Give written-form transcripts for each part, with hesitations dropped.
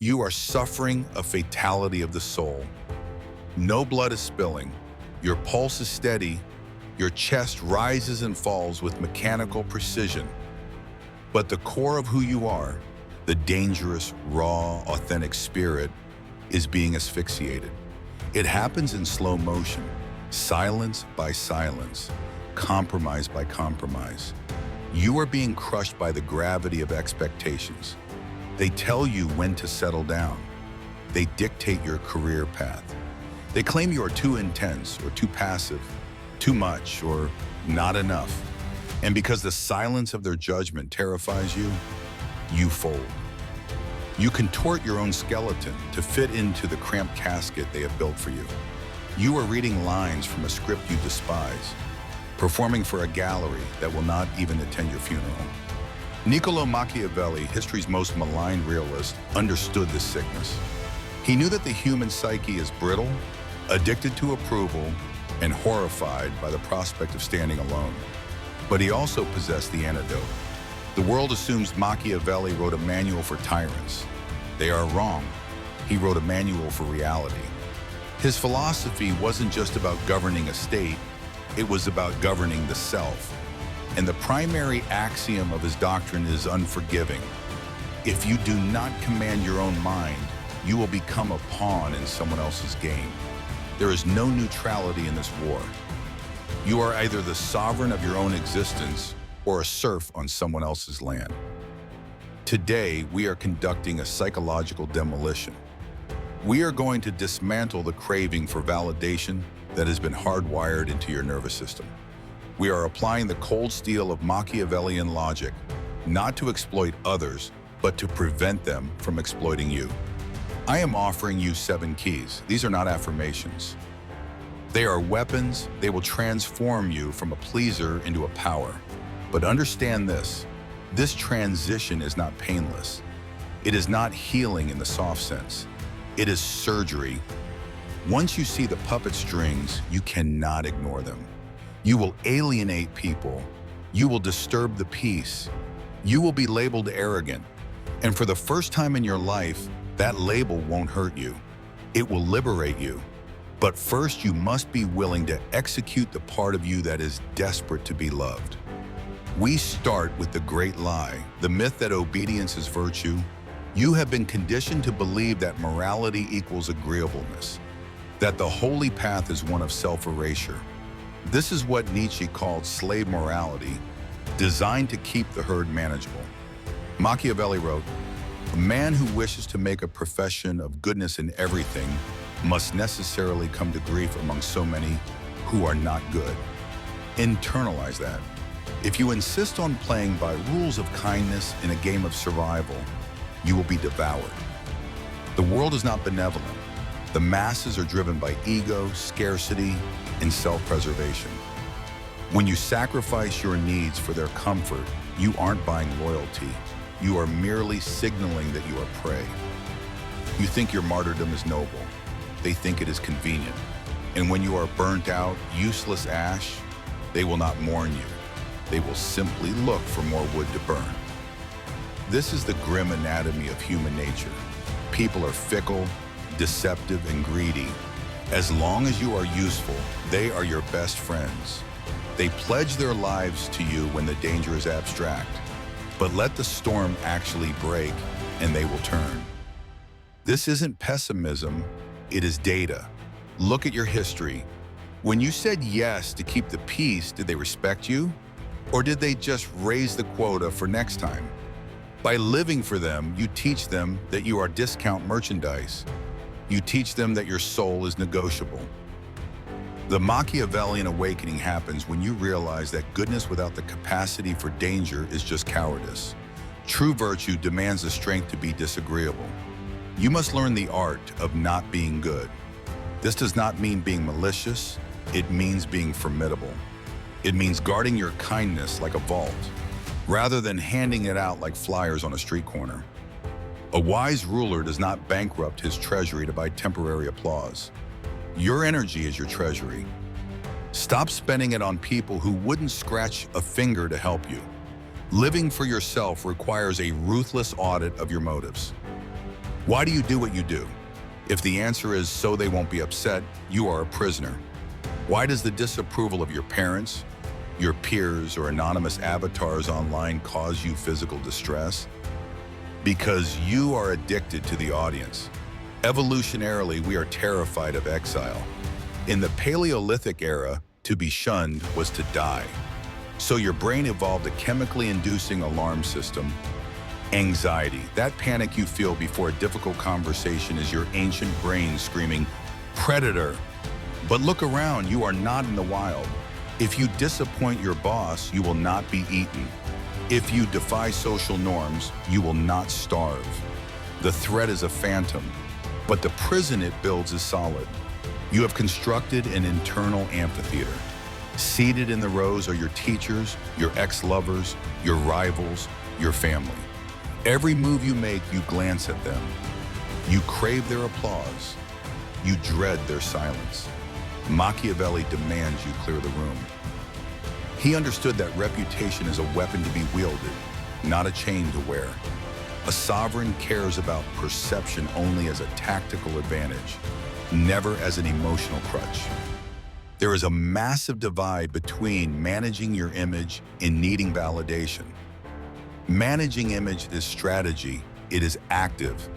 You are suffering a fatality of the soul. No blood is spilling. Your pulse is steady. Your chest rises and falls with mechanical precision. But the core of who you are, the dangerous, raw, authentic spirit, is being asphyxiated. It happens in slow motion, silence by silence, compromise by compromise. You are being crushed by the gravity of expectations. They tell you when to settle down. They dictate your career path. They claim you are too intense or too passive, too much or not enough. And because the silence of their judgment terrifies you, you fold. You contort your own skeleton to fit into the cramped casket they have built for you. You are reading lines from a script you despise, performing for a gallery that will not even attend your funeral. Niccolò Machiavelli, history's most maligned realist, understood this sickness. He knew that the human psyche is brittle, addicted to approval, and horrified by the prospect of standing alone. But he also possessed the antidote. The world assumes Machiavelli wrote a manual for tyrants. They are wrong. He wrote a manual for reality. His philosophy wasn't just about governing a state, it was about governing the self. And the primary axiom of his doctrine is unforgiving. If you do not command your own mind, you will become a pawn in someone else's game. There is no neutrality in this war. You are either the sovereign of your own existence or a serf on someone else's land. Today, we are conducting a psychological demolition. We are going to dismantle the craving for validation that has been hardwired into your nervous system. We are applying the cold steel of Machiavellian logic, not to exploit others, but to prevent them from exploiting you. I am offering you 7 keys. These are not affirmations. They are weapons. They will transform you from a pleaser into a power. But understand this transition is not painless. It is not healing in the soft sense. It is surgery. Once you see the puppet strings, you cannot ignore them. You will alienate people. You will disturb the peace. You will be labeled arrogant. And for the first time in your life, that label won't hurt you. It will liberate you. But first, you must be willing to execute the part of you that is desperate to be loved. We start with the great lie, the myth that obedience is virtue. You have been conditioned to believe that morality equals agreeableness, that the holy path is one of self-erasure. This is what Nietzsche called slave morality, designed to keep the herd manageable. Machiavelli wrote, "A man who wishes to make a profession of goodness in everything must necessarily come to grief among so many who are not good." Internalize that. If you insist on playing by rules of kindness in a game of survival, you will be devoured. The world is not benevolent. The masses are driven by ego, scarcity, and self-preservation. When you sacrifice your needs for their comfort, you aren't buying loyalty. You are merely signaling that you are prey. You think your martyrdom is noble. They think it is convenient. And when you are burnt out, useless ash, they will not mourn you. They will simply look for more wood to burn. This is the grim anatomy of human nature. People are fickle, deceptive, and greedy. As long as you are useful, they are your best friends. They pledge their lives to you when the danger is abstract. But let the storm actually break, and they will turn. This isn't pessimism, it is data. Look at your history. When you said yes to keep the peace, did they respect you? Or did they just raise the quota for next time? By living for them, you teach them that you are discount merchandise. You teach them that your soul is negotiable. The Machiavellian awakening happens when you realize that goodness without the capacity for danger is just cowardice. True virtue demands the strength to be disagreeable. You must learn the art of not being good. This does not mean being malicious, it means being formidable. It means guarding your kindness like a vault, rather than handing it out like flyers on a street corner. A wise ruler does not bankrupt his treasury to buy temporary applause. Your energy is your treasury. Stop spending it on people who wouldn't scratch a finger to help you. Living for yourself requires a ruthless audit of your motives. Why do you do what you do? If the answer is so they won't be upset, you are a prisoner. Why does the disapproval of your parents, your peers, or anonymous avatars online cause you physical distress? Because you are addicted to the audience. Evolutionarily, we are terrified of exile. In the Paleolithic era, to be shunned was to die. So your brain evolved a chemically inducing alarm system. Anxiety, that panic you feel before a difficult conversation, is your ancient brain screaming, "Predator!" But look around, you are not in the wild. If you disappoint your boss, you will not be eaten. If you defy social norms, you will not starve. The threat is a phantom, but the prison it builds is solid. You have constructed an internal amphitheater. Seated in the rows are your teachers, your ex-lovers, your rivals, your family. Every move you make, you glance at them. You crave their applause. You dread their silence. Machiavelli demands you clear the room. He understood that reputation is a weapon to be wielded, not a chain to wear. A sovereign cares about perception only as a tactical advantage, never as an emotional crutch. There is a massive divide between managing your image and needing validation. Managing image is strategy, it is active.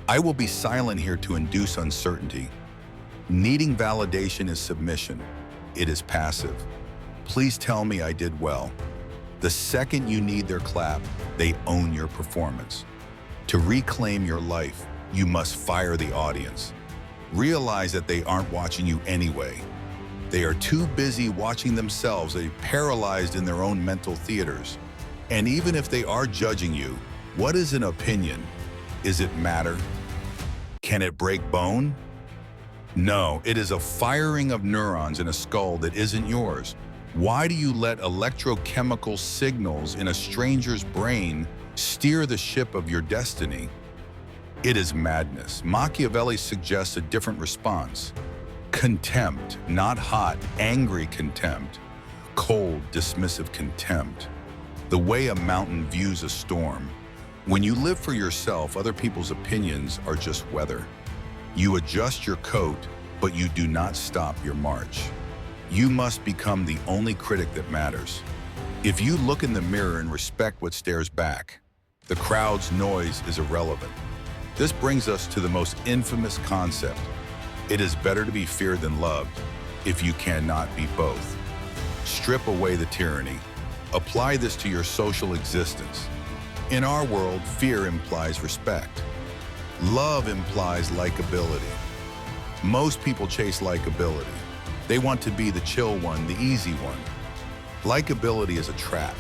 I will be silent here to induce uncertainty. Needing validation is submission, it is passive. Please tell me I did well. The second you need their clap, they own your performance. To reclaim your life, you must fire the audience. Realize that they aren't watching you anyway. They are too busy watching themselves, they are paralyzed in their own mental theaters. And even if they are judging you, what is an opinion? Is it matter? Can it break bone? No, it is a firing of neurons in a skull that isn't yours. Why do you let electrochemical signals in a stranger's brain steer the ship of your destiny? It is madness. Machiavelli suggests a different response. Contempt, not hot, angry contempt. Cold, dismissive contempt. The way a mountain views a storm. When you live for yourself, other people's opinions are just weather. You adjust your coat, but you do not stop your march. You must become the only critic that matters. If you look in the mirror and respect what stares back, the crowd's noise is irrelevant. This brings us to the most infamous concept. It is better to be feared than loved if you cannot be both. Strip away the tyranny. Apply this to your social existence. In our world, fear implies respect. Love implies likability. Most people chase likability. They want to be the chill one, the easy one. Likability is a trap.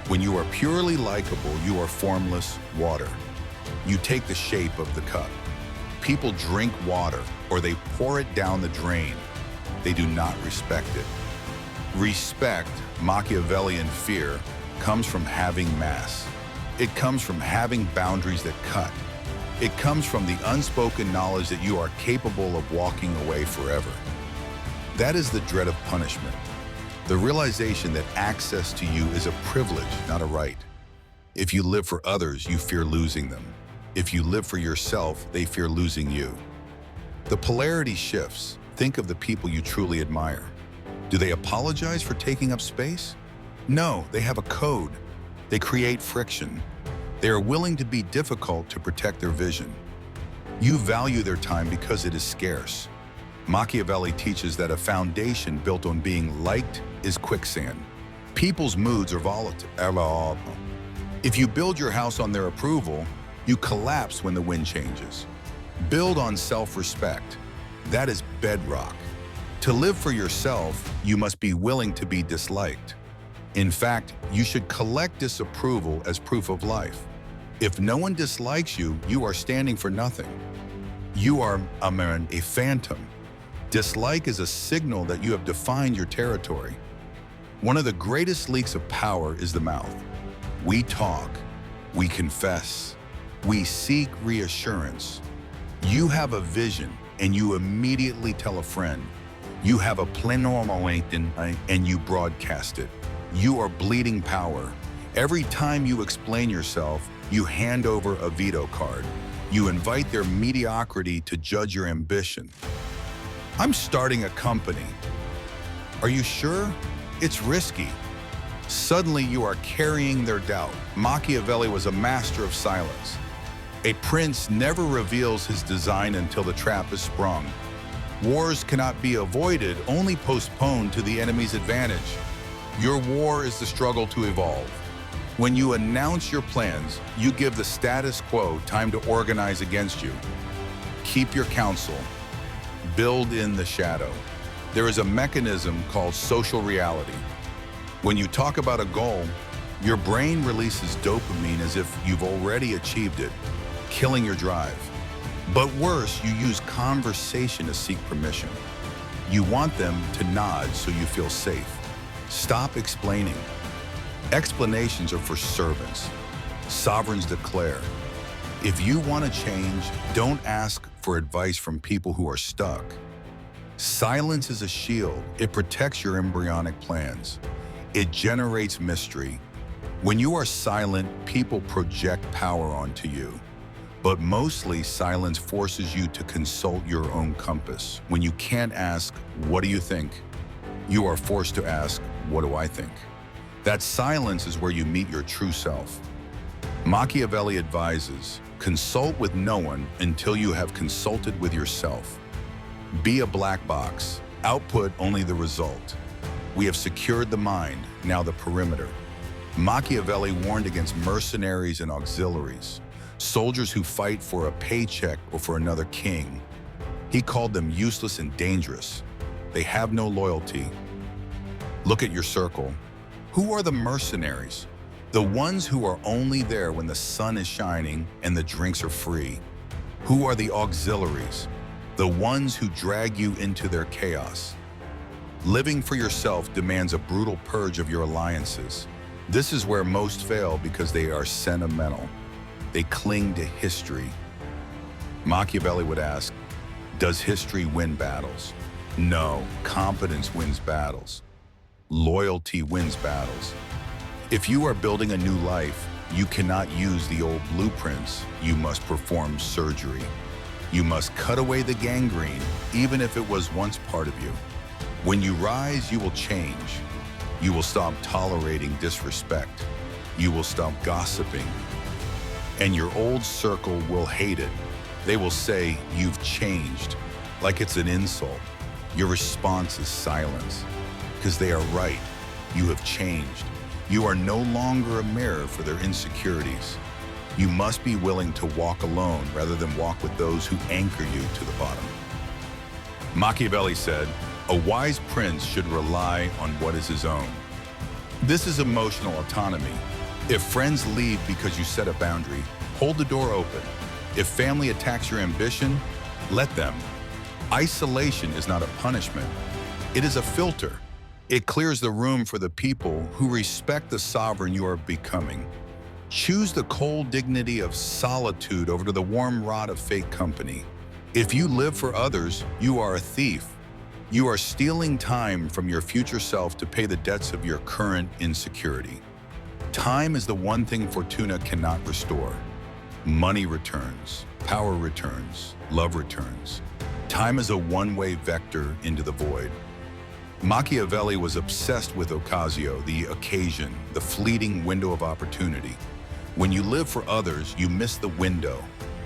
When you are purely likable, you are formless water. You take the shape of the cup. People drink water or they pour it down the drain. They do not respect it. Respect, Machiavellian fear, comes from having mass. It comes from having boundaries that cut. It comes from the unspoken knowledge that you are capable of walking away forever. That is the dread of punishment. The realization that access to you is a privilege, not a right. If you live for others, you fear losing them. If you live for yourself, they fear losing you. The polarity shifts. Think of the people you truly admire. Do they apologize for taking up space? No, they have a code. They create friction. They are willing to be difficult to protect their vision. You value their time because it is scarce. Machiavelli teaches that a foundation built on being liked is quicksand. People's moods are volatile. If you build your house on their approval, you collapse when the wind changes. Build on self-respect. That is bedrock. To live for yourself, you must be willing to be disliked. In fact, you should collect disapproval as proof of life. If no one dislikes you, you are standing for nothing. You are a phantom. Dislike is a signal that you have defined your territory. One of the greatest leaks of power is the mouth. We talk, we confess, we seek reassurance. You have a vision and you immediately tell a friend. You have a plenormalation and you broadcast it. You are bleeding power. Every time you explain yourself, you hand over a veto card. You invite their mediocrity to judge your ambition. I'm starting a company. Are you sure? It's risky. Suddenly you are carrying their doubt. Machiavelli was a master of silence. A prince never reveals his design until the trap is sprung. Wars cannot be avoided, only postponed to the enemy's advantage. Your war is the struggle to evolve. When you announce your plans, you give the status quo time to organize against you. Keep your counsel. Build in the shadow. There is a mechanism called social reality. When you talk about a goal, your brain releases dopamine as if you've already achieved it, killing your drive. But worse, you use conversation to seek permission. You want them to nod so you feel safe. Stop explaining. Explanations are for servants. Sovereigns declare. If you want to change, don't ask for advice from people who are stuck. Silence is a shield. It protects your embryonic plans. It generates mystery. When you are silent, people project power onto you. But mostly, silence forces you to consult your own compass. When you can't ask, "What do you think?" you are forced to ask, "What do I think?" That silence is where you meet your true self. Machiavelli advises, consult with no one until you have consulted with yourself. Be a black box. Output only the result. We have secured the mind, now the perimeter. Machiavelli warned against mercenaries and auxiliaries, soldiers who fight for a paycheck or for another king. He called them useless and dangerous. They have no loyalty. Look at your circle. Who are the mercenaries? The ones who are only there when the sun is shining and the drinks are free. Who are the auxiliaries? The ones who drag you into their chaos. Living for yourself demands a brutal purge of your alliances. This is where most fail because they are sentimental. They cling to history. Machiavelli would ask, does history win battles? No, competence wins battles. Loyalty wins battles. If you are building a new life, you cannot use the old blueprints. You must perform surgery. You must cut away the gangrene, even if it was once part of you. When you rise, you will change. You will stop tolerating disrespect. You will stop gossiping. And your old circle will hate it. They will say, you've changed, like it's an insult. Your response is silence, because they are right. You have changed. You are no longer a mirror for their insecurities. You must be willing to walk alone rather than walk with those who anchor you to the bottom. Machiavelli said, a wise prince should rely on what is his own. This is emotional autonomy. If friends leave because you set a boundary, hold the door open. If family attacks your ambition, let them. Isolation is not a punishment. It is a filter. It clears the room for the people who respect the sovereign you are becoming. Choose the cold dignity of solitude over the warm rod of fake company. If you live for others, you are a thief. You are stealing time from your future self to pay the debts of your current insecurity. Time is the one thing Fortuna cannot restore. Money returns, power returns, love returns. Time is a one-way vector into the void. Machiavelli was obsessed with occasio, the occasion, the fleeting window of opportunity. When you live for others, you miss the window.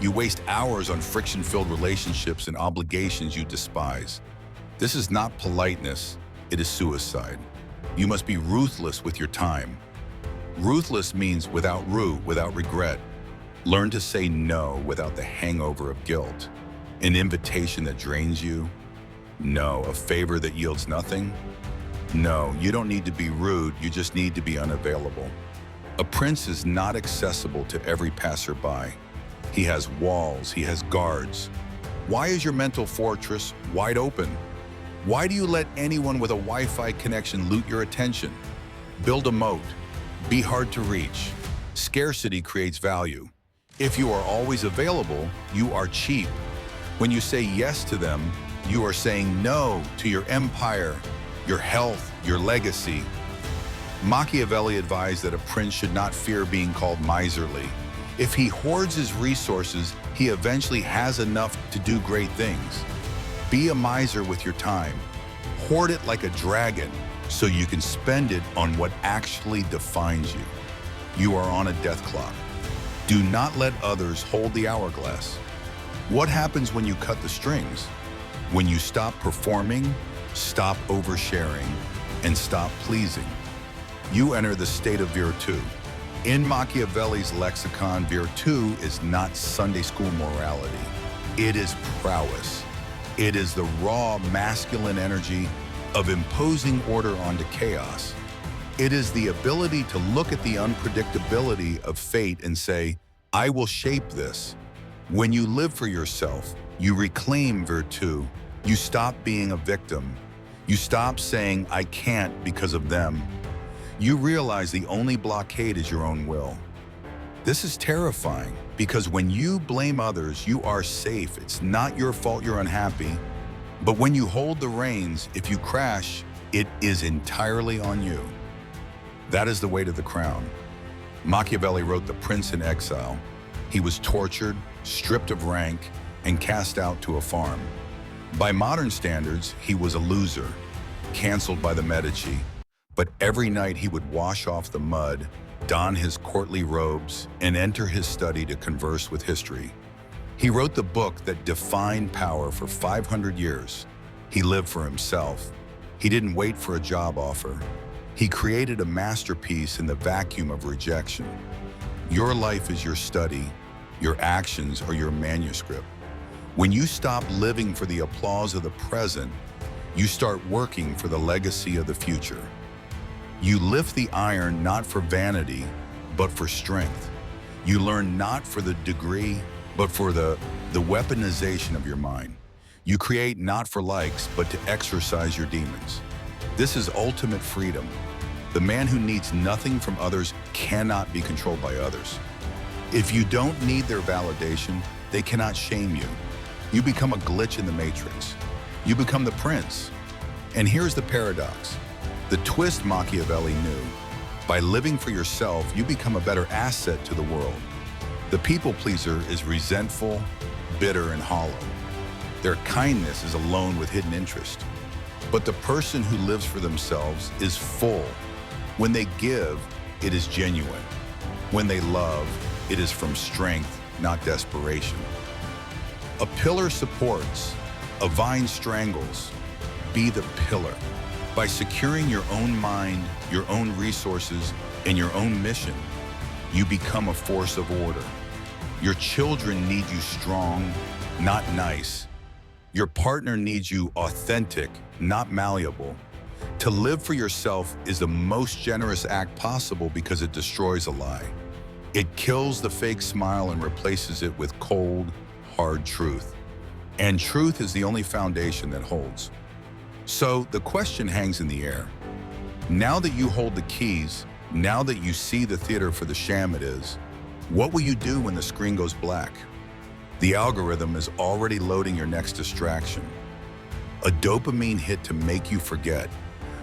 You waste hours on friction-filled relationships and obligations you despise. This is not politeness, it is suicide. You must be ruthless with your time. Ruthless means without without regret. Learn to say no without the hangover of guilt. An invitation that drains you? No. A favor that yields nothing? No, you don't need to be rude, you just need to be unavailable. A prince is not accessible to every passerby. He has walls, he has guards. Why is your mental fortress wide open? Why do you let anyone with a Wi-Fi connection loot your attention? Build a moat. Be hard to reach. Scarcity creates value. If you are always available, you are cheap. When you say yes to them, you are saying no to your empire, your health, your legacy. Machiavelli advised that a prince should not fear being called miserly. If he hoards his resources, he he eventually has enough to do great things. Be a miser with your time. Hoard it like a dragon so you can spend it on what actually defines you. You are on a death clock. Do not let others hold the hourglass. What happens when you cut the strings? When you stop performing, stop oversharing, and stop pleasing, you enter the state of virtù. In Machiavelli's lexicon, virtù is not Sunday school morality. It is prowess. It is the raw masculine energy of imposing order onto chaos. It is the ability to look at the unpredictability of fate and say, I will shape this. When you live for yourself, you reclaim virtù. You stop being a victim. You stop saying, I can't because of them. You realize the only blockade is your own will. This is terrifying because when you blame others, you are safe. It's not your fault you're unhappy. But when you hold the reins, if you crash, it is entirely on you. That is the weight of the crown. Machiavelli wrote The Prince in Exile. He was tortured, stripped of rank, and cast out to a farm. By modern standards, he was a loser, canceled by the Medici. But every night he would wash off the mud, don his courtly robes, and enter his study to converse with history. He wrote the book that defined power for 500 years. He lived for himself. He didn't wait for a job offer. He created a masterpiece in the vacuum of rejection. Your life is your study. Your actions are your manuscript. When you stop living for the applause of the present, you start working for the legacy of the future. You lift the iron not for vanity, but for strength. You learn not for the degree, but for the weaponization of your mind. You create not for likes, but to exercise your demons. This is ultimate freedom. The man who needs nothing from others cannot be controlled by others. If you don't need their validation, they cannot shame you. You become a glitch in the matrix. You become the prince. And here's the paradox. The twist Machiavelli knew. By living for yourself, you become a better asset to the world. The people pleaser is resentful, bitter, and hollow. Their kindness is alone with hidden interest. But the person who lives for themselves is full. When they give, it is genuine. When they love, it is from strength, not desperation. A pillar supports, a vine strangles. Be the pillar. By securing your own mind, your own resources, and your own mission, you become a force of order. Your children need you strong, not nice. Your partner needs you authentic, not malleable. To live for yourself is the most generous act possible because it destroys a lie. It kills the fake smile and replaces it with cold, hard truth. And truth is the only foundation that holds. So the question hangs in the air. Now that you hold the keys, now that you see the theater for the sham it is, what will you do when the screen goes black? The algorithm is already loading your next distraction. A dopamine hit to make you forget.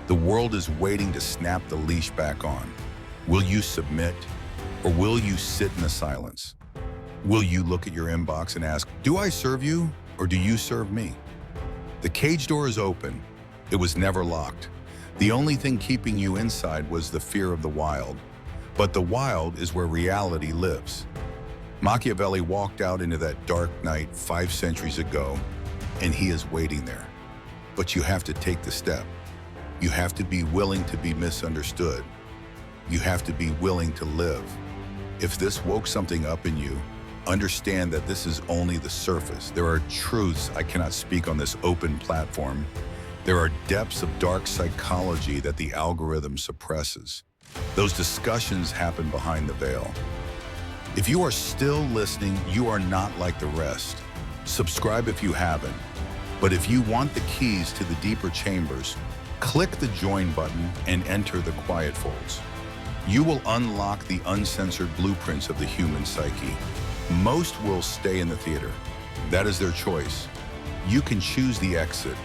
The world is waiting to snap the leash back on. Will you submit, or will you sit in the silence? Will you look at your inbox and ask, do I serve you, or do you serve me? The cage door is open. It was never locked. The only thing keeping you inside was the fear of the wild. But the wild is where reality lives. Machiavelli walked out into that dark night 5 centuries ago, and he is waiting there. But you have to take the step. You have to be willing to be misunderstood. You have to be willing to live. If this woke something up in you, understand that this is only the surface. There are truths I cannot speak on this open platform. There are depths of dark psychology that the algorithm suppresses. Those discussions happen behind the veil. If you are still listening, you are not like the rest. Subscribe if you haven't. But if you want the keys to the deeper chambers, click the join button and enter the quiet folds. You will unlock the uncensored blueprints of the human psyche. Most will stay in the theater. That is their choice. You can choose the exit.